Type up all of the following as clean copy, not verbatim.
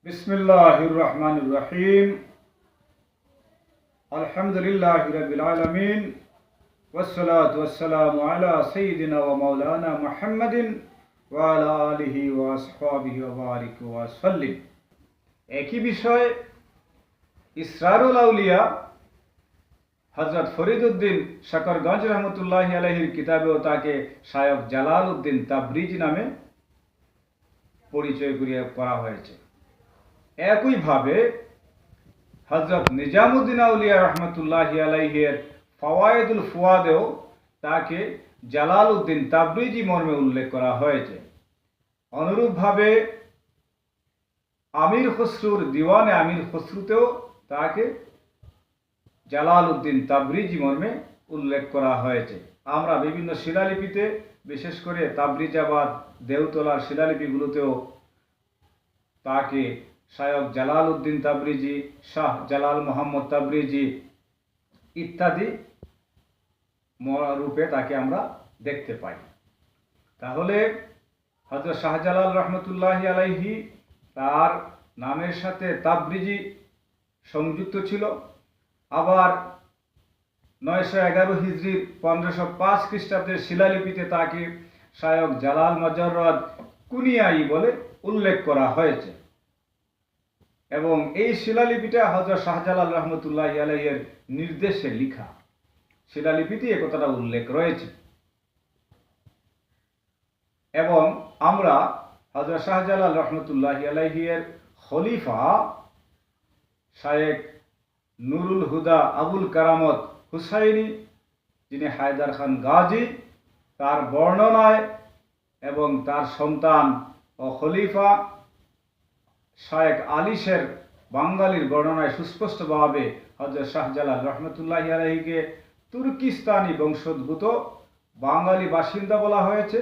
बिस्मिल्लाहिर रहमानिर रहीम अल्हम्दुलिल्लाहि रब्बिल आलमीन वस्सलातु वस्सलामु अला सय्यिदिना व मौलाना मुहम्मदिन व अला आलिहि व असहाबिहि व बारिक व सल्लिम। একই বিষয় ইসরারুল আউলিয়া হযরত ফরিদউদ্দিন শাকরগঞ্জ রহমতুল্লাহি আলাইহির কিতাবেও তাকে শায়খ জালালউদ্দিন তাবরিজি নামে পরিচয় করা হয়েছে। একইভাবে হযরত নিজামুদ্দিন আউলিয়া রহমতুল্লাহি আলাইহির ফাওয়ায়েদুল ফুয়াদেও তাকে জালালউদ্দিন তাবরিজি মর্মে উল্লেখ করা হয়েছে। অনুরূপভাবে আমির খসরুর দিওয়ানে আমির খসরুতেও তাকে জালালউদ্দিন তাবরিজি মর্মে উল্লেখ করা হয়েছে। আমরা বিভিন্ন শিলালিপিতে, বিশেষ করে তাবরিজাবাদ দেওতলার শিলালিপিগুলোতেও তাকে শায়খ Jalaluddin Tabrizi, Shah Jalal Mohammad Tabrizi ইত্যাদি রূপে তাকে আমরা দেখতে পাই। তাহলে হযরত শাহজালাল রহমতুল্লাহি আলাইহি তার নামের সাথে তাবরিজি সংযুক্ত ছিল। আবার 911 হিজরির 1505 খ্রিস্টাব্দের শিলালিপিতে তাকে শায়খ জালাল মুজাররদ কুনিয়াই বলে উল্লেখ করা হয়েছে এবং এই শিলালিপিটা হযরত শাহজালাল রহমতুল্লাহি আলাইহির নির্দেশে লেখা। শিলালিপিতে এই কথাটা উল্লেখ রয়েছে এবং আমরা হযরত শাহজালাল রহমতুল্লাহি আলাইহির খলিফা শায়েখ নুরুল হুদা আবুল কারামত হুসাইনি, যিনি হায়দার খান গাজী, তার বর্ণনায় এবং তার সন্তান ও খলিফা শায়েখ আলিশের বাঙালির বর্ণনায় সুস্পষ্টভাবে হযরত শাহজালাল রহমতুল্লাহি আলাইহিকে তুর্কিস্তানি বংশোদ্ভূত বাঙালি বাসিন্দা বলা হয়েছে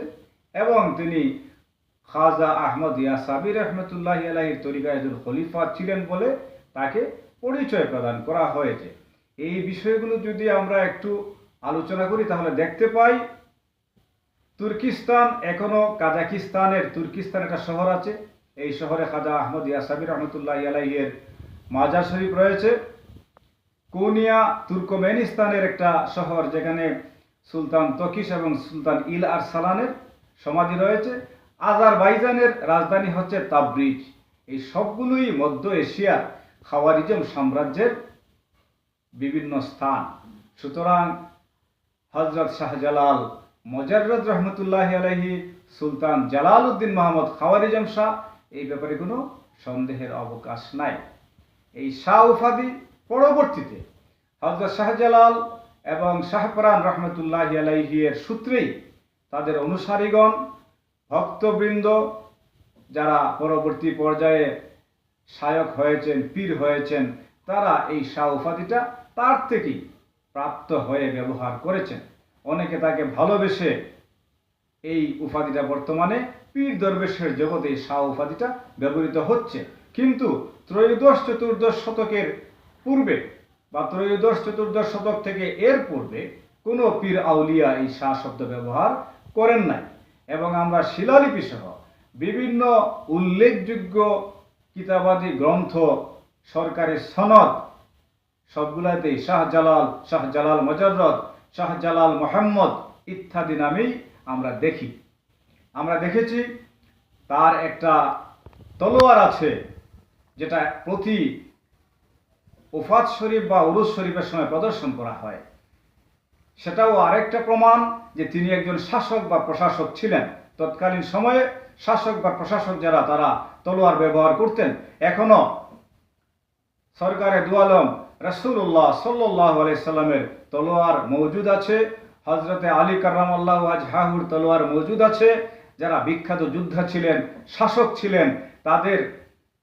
এবং তিনি খাজা আহমদ ইয়াসাবি রহমতুল্লাহি আলাইহির তরিকাতুল খলিফা ছিলেন বলে তাকে পরিচয় প্রদান করা হয়েছে। এই বিষয়গুলো যদি আমরা একটু আলোচনা করি তাহলে দেখতে পাই তুর্কিস্তান এখনো কাজাকিস্তানের তুর্কিস্তান একটা শহর আছে। এই শহরে খাজা আহমদ ইয়াসাবি রহমতুল্লাহি আলাইহির মাজার শরীফ রয়েছে। কোনিয়া তুর্কমেনিস্তানের একটা শহর, যেখানে সুলতান তকিশ এবং সুলতান ইল আরসালানের সমাধি রয়েছে। আজারবাইজানের রাজধানী হচ্ছে তাবরিজ। এই সবগুলোই মধ্য এশিয়ার খাওয়ারিজম সাম্রাজ্যের বিভিন্ন স্থান। সুতরাং হযরত শাহজালাল মুজাররদ রহমতুল্লাহি আলাইহি সুলতান জালালউদ্দিন মোহাম্মদ খাওয়ারিজম শাহ, এই ব্যাপারে কোনো সন্দেহের অবকাশ নাই। এই শাহ উপাধি পরবর্তীতে হযরত শাহজালাল এবং শাহপরান রহমতুল্লাহি আলাইহির সূত্রেই তাদের অনুসারীগণ, ভক্তবৃন্দ যারা পরবর্তী পর্যায়ে শায়ক হয়েছেন, পীর হয়েছেন, তারা এই শাহ উপাধিটা তার থেকেই প্রাপ্ত হয়ে ব্যবহার করেছেন। অনেকে তাকে ভালোবেসে এই উপাধিটা বর্তমানে পীর দরবেশের জগতে এই শাহ উপাধিটা ব্যবহৃত হচ্ছে। কিন্তু ত্রয়োদশ-চতুর্দশ শতকের পূর্বে বা ত্রয়োদশ-চতুর্দশ শতক থেকে এর পূর্বে কোনো পীর আউলিয়া এই শাহ শব্দ ব্যবহার করেন নাই এবং আমরা শিলালিপি সহ বিভিন্ন উল্লেখযোগ্য কিতাবাদি গ্রন্থ, সরকারি সনদ সবগুলাতেই শাহজালাল মুজাররদ, শাহজালাল মোহাম্মদ ইত্যাদি নামেই আমরা দেখি। আমরা দেখেছি তার একটা তলোয়ার আছে, যেটা প্রতি ওফাত শরীফ বা উরুস শরীফের সময় প্রদর্শন করা হয়। সেটাও আরেকটা প্রমাণ যে তিনি একজন শাসক বা প্রশাসক ছিলেন। তৎকালীন সময়ে শাসক বা প্রশাসক যারা, তারা তলোয়ার ব্যবহার করতেন। এখনো সরকারে দু আলম রাসূলুল্লাহ সাল্লাল্লাহু আলাইহি সাল্লামের তলোয়ার মওজুদ আছে। হযরতে আলী কাররামাল্লাহু ওয়াজহাহুর তলোয়ার মওজুদ আছে। যারা বিখ্যাত যোদ্ধা ছিলেন, শাসক ছিলেন, তাদের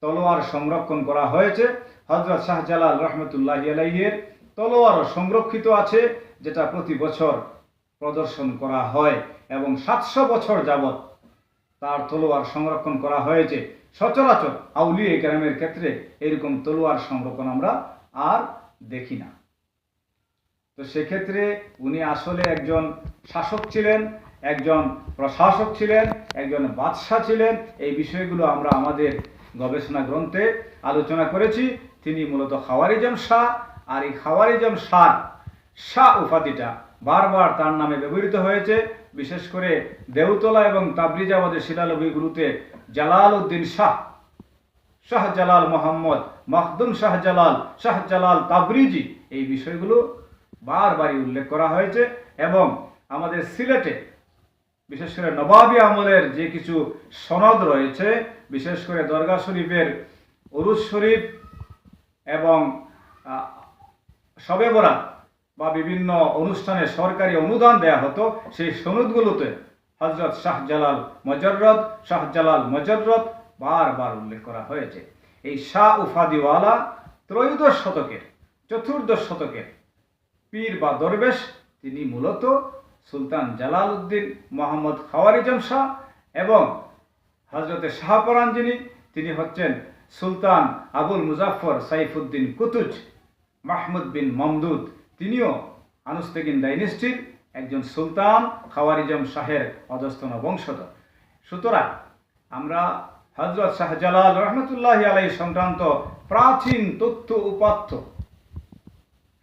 তলোয়ার সংরক্ষণ করা হয়েছে। হযরত শাহজালাল রহমতুল্লাহি আলাইহির তলোয়ারও সংরক্ষিত আছে, যেটা প্রতি বছর প্রদর্শন করা হয় এবং 700 বছর যাবৎ তার তলোয়ার সংরক্ষণ করা হয়েছে। সচরাচর আউলিয়া কেরামের ক্ষেত্রে এরকম তলোয়ার সংরক্ষণ আমরা আর দেখি না। তো সেক্ষেত্রে উনি আসলে একজন শাসক ছিলেন, একজন প্রশাসক ছিলেন, একজন বাদশাহ ছিলেন। এই বিষয়গুলো আমরা আমাদের গবেষণা গ্রন্থে আলোচনা করেছি। তিনি মূলত খাওয়ারিজম শাহ, আর এই খাওয়ারিজম শাহ উপাধিটা বারবার তার নামে ব্যবহৃত হয়েছে। বিশেষ করে দেওতলা এবং তাবরিজাবাদের শিলালিপিগুলোতে জালাল উদ্দিন শাহ জালাল মোহাম্মদ, মখদুম শাহ জালাল তাবরিজি, এই বিষয়গুলো বারবারই উল্লেখ করা হয়েছে। এবং আমাদের সিলেটে বিশেষ করে নবাবী আমলের যে কিছু সনদ রয়েছে, বিশেষ করে দরগা শরীফের উরুস শরীফ এবং শবে বরাত বা বিভিন্ন অনুষ্ঠানে সরকারি অনুদান দেয়া হতো, সেই সনদগুলোতে হযরত শাহ জালাল মজররত বারবার উল্লেখ করা হয়েছে। এই শাহ উপাধিওয়ালা ত্রয়োদশ শতকের, চতুর্দশ শতকের পীর বা দরবেশ। তিনি মূলত সুলতান জালাল উদ্দিন মোহাম্মদ খাওয়ারিজম শাহ, এবং হজরতে শাহপরান তিনি হচ্ছেন সুলতান আবুল মুজাফফর সাইফুদ্দিন কুতুজ মাহমুদ বিন মমদুদ। তিনিও আনুস্তেগিন ডাইনেস্টির একজন সুলতান, খাওয়ারিজম শাহের অধস্তন বংশধর। সুতরাং আমরা হযরত শাহজালাল রহমতুল্লাহি আলাইহি সংক্রান্ত প্রাচীন তথ্য উপাত্ত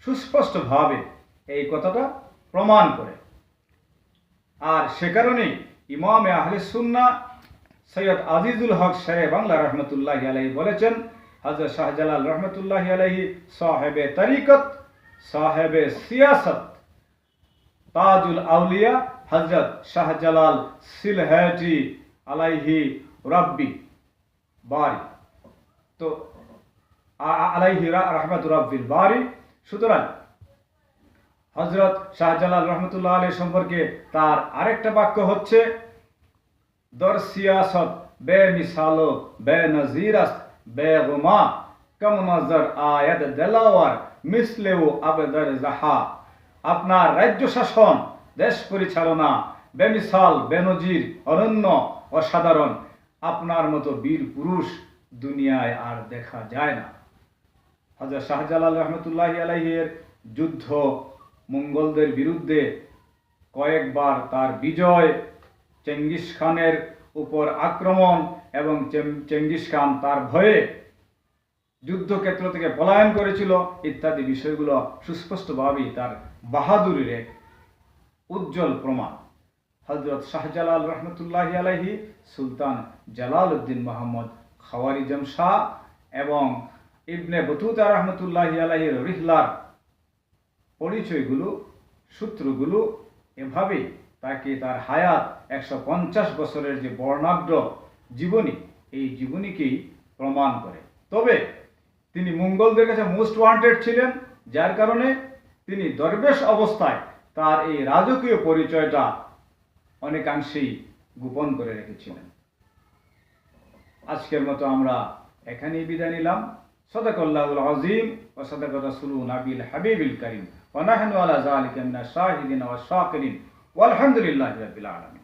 সুস্পষ্টভাবে এই কথাটা প্রমাণ করে, আর সে কারণেই ইমামে আহলে সুন্নাহ সৈয়দ আজিজুল হক শেরে বাংলা রহমতুল্লাহি আলাইহি বলেছেন, হযরত শাহজালাল রহমতুল্লাহি আলাইহি সাহেবে তরিকত, সাহেবে সিয়াসত, তাজুল আউলিয়া হযরত শাহজালাল সিলহাটি আলাইহি রাব্বি বারি, তো আলাইহি রাহমাতু রাব্বিল বারি। সুতরাং হযরত শাহজালাল রহমতুল্লাহ আলাইহি সম্পর্কে তার আরেকটা বাক্য হচ্ছে, দর সিয়াসত বে মিসালো বে নজির আস্ত বে গুমা কম নজর আয়াত দেলাওয়ার মিসলেউ আবদার জাহা। আপনার রাজ্য শাসন, দেশ পরিচালনা বেমিসাল, বেনজির, অনন্য, অসাধারণ। আপনার মতো বীর পুরুষ দুনিয়ায় আর দেখা যায় না। হযরত শাহজালাল রহমতুল্লাহি আলাইহির যুদ্ধ, মঙ্গলদের বিরুদ্ধে কয়েকবার তার বিজয়, চেঙ্গিস খানের উপর আক্রমণ এবং চেঙ্গিস খান তার ভয়ে যুদ্ধক্ষেত্র থেকে পলায়ন করেছিল ইত্যাদি বিষয়গুলো সুস্পষ্টভাবেই তার বাহাদুরির এক উজ্জ্বল প্রমাণ। হযরত শাহজালাল রহমতুল্লাহি আলাইহি সুলতান জালাল উদ্দিন মোহাম্মদ খাওয়ারিজম শাহ এবং ইবনে বতুতা রহমতুল্লাহি আলাইহির রিহলার পরিচয়গুলো, সূত্রগুলো এভাবেই তাকে তার হায়াত 150 বছরের যে বর্ণাঢ্য জীবনী, এই জীবনীকেই প্রমাণ করে। তবে তিনি মঙ্গলদের কাছে মোস্ট ওয়ান্টেড ছিলেন, যার কারণে তিনি দরবেশ অবস্থায় তার এই রাজকীয় পরিচয়টা অনেকাংশেই গোপন করে রেখেছিলেন। আজকের মতো আমরা এখানেই বিদায় নিলাম। সাদাকাল্লাহুল আযীম ওয়া সাদাকা রাসূলুন নাবিল হাবিবিল কারীম ওয়া নাহনু আলা যালিকা মিনাশ শাহিদিন ওয়াশ শাকিরিন ওয়ালহামদুলিল্লাহি রাব্বিল আলামিন।